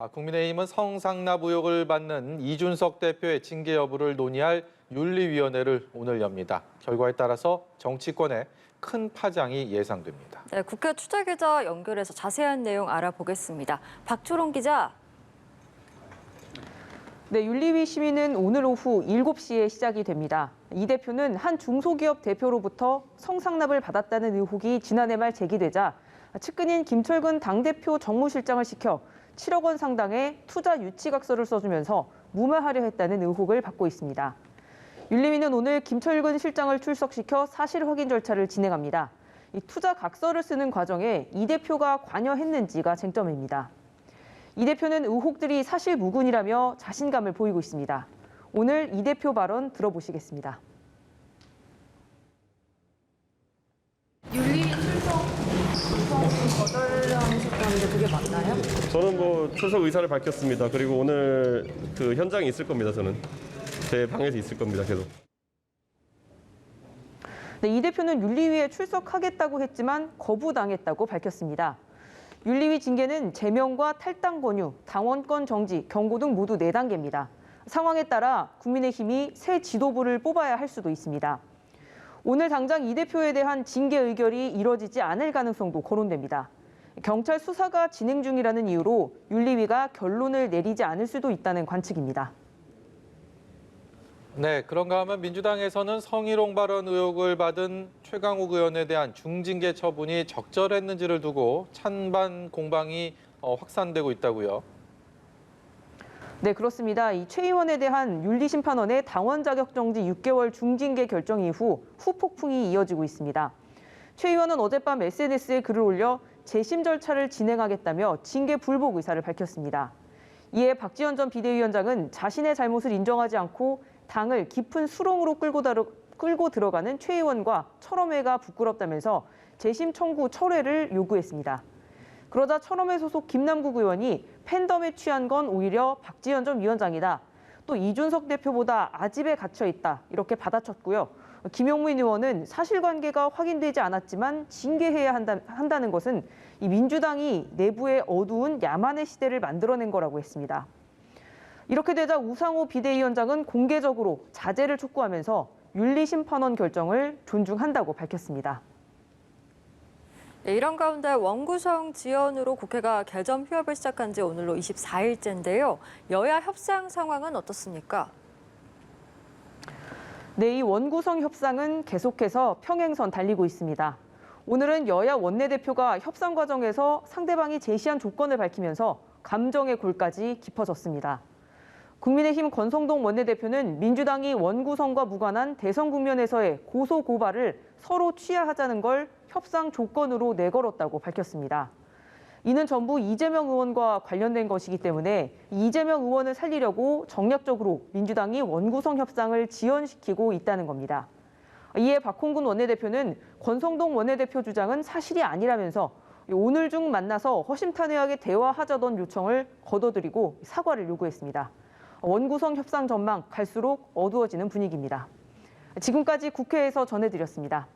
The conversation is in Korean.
국민의힘은 성상납 의혹을 받는 이준석 대표의 징계 여부를 논의할 윤리위원회를 오늘 엽니다. 결과에 따라서 정치권에 큰 파장이 예상됩니다. 네, 국회 취재기자 연결해서 자세한 내용 알아보겠습니다. 박초롱 기자. 네, 윤리위 심의는 오늘 오후 7시에 시작이 됩니다. 이 대표는 한 중소기업 대표로부터 성상납을 받았다는 의혹이 지난해 말 제기되자 측근인 김철근 당대표 정무실장을 시켜 7억 원 상당의 투자 유치각서를 써주면서 무마하려 했다는 의혹을 받고 있습니다. 윤리위는 오늘 김철근 실장을 출석시켜 사실 확인 절차를 진행합니다. 이 투자 각서를 쓰는 과정에 이 대표가 관여했는지가 쟁점입니다. 이 대표는 의혹들이 사실 무근이라며 자신감을 보이고 있습니다. 오늘 이 대표 발언 들어보시겠습니다. 윤리위 출석 거절하셨다는데 그게 맞나요? 저는 출석 의사를 밝혔습니다. 그리고 오늘 그 현장에 있을 겁니다. 저는 제 방에서 있을 겁니다. 계속. 네, 이 대표는 윤리위에 출석하겠다고 했지만 거부당했다고 밝혔습니다. 윤리위 징계는 제명과 탈당 권유, 당원권 정지, 경고 등 모두 4단계입니다. 상황에 따라 국민의힘이 새 지도부를 뽑아야 할 수도 있습니다. 오늘 당장 이 대표에 대한 징계 의결이 이뤄지지 않을 가능성도 거론됩니다. 경찰 수사가 진행 중이라는 이유로 윤리위가 결론을 내리지 않을 수도 있다는 관측입니다. 네, 그런가 하면 민주당에서는 성희롱 발언 의혹을 받은 최강욱 의원에 대한 중징계 처분이 적절했는지를 두고 찬반 공방이 확산되고 있다고요. 네, 그렇습니다. 이 최 의원에 대한 윤리심판원의 당원 자격 정지 6개월 중징계 결정 이후 후폭풍이 이어지고 있습니다. 최 의원은 어젯밤 SNS에 글을 올려 재심 절차를 진행하겠다며 징계 불복 의사를 밝혔습니다. 이에 박지원 전 비대위원장은 자신의 잘못을 인정하지 않고 당을 깊은 수렁으로 끌고 들어가는 최 의원과 철험회가 부끄럽다면서 재심 청구 철회를 요구했습니다. 그러자 철험회 소속 김남국 의원이 팬덤에 취한 건 오히려 박지원 전 위원장이다. 또 이준석 대표보다 아집에 갇혀 있다. 이렇게 받아쳤고요. 김용민 의원은 사실관계가 확인되지 않았지만 징계해야 한다는 것은 이 민주당이 내부에 어두운 야만의 시대를 만들어낸 거라고 했습니다. 이렇게 되자 우상호 비대위원장은 공개적으로 자제를 촉구하면서 윤리심판원 결정을 존중한다고 밝혔습니다. 네, 이런 가운데 원구성 지연으로 국회가 개점 휴업을 시작한 지 오늘로 24일째인데요. 여야 협상 상황은 어떻습니까? 네, 이 원구성 협상은 계속해서 평행선 달리고 있습니다. 오늘은 여야 원내대표가 협상 과정에서 상대방이 제시한 조건을 밝히면서 감정의 골까지 깊어졌습니다. 국민의힘 권성동 원내대표는 민주당이 원구성과 무관한 대선 국면에서의 고소 고발을 서로 취하하자는 걸 협상 조건으로 내걸었다고 밝혔습니다. 이는 전부 이재명 의원과 관련된 것이기 때문에 이재명 의원을 살리려고 정략적으로 민주당이 원구성 협상을 지연시키고 있다는 겁니다. 이에 박홍근 원내대표는 권성동 원내대표 주장은 사실이 아니라면서 오늘 중 만나서 허심탄회하게 대화하자던 요청을 거둬들이고 사과를 요구했습니다. 원구성 협상 전망 갈수록 어두워지는 분위기입니다. 지금까지 국회에서 전해드렸습니다.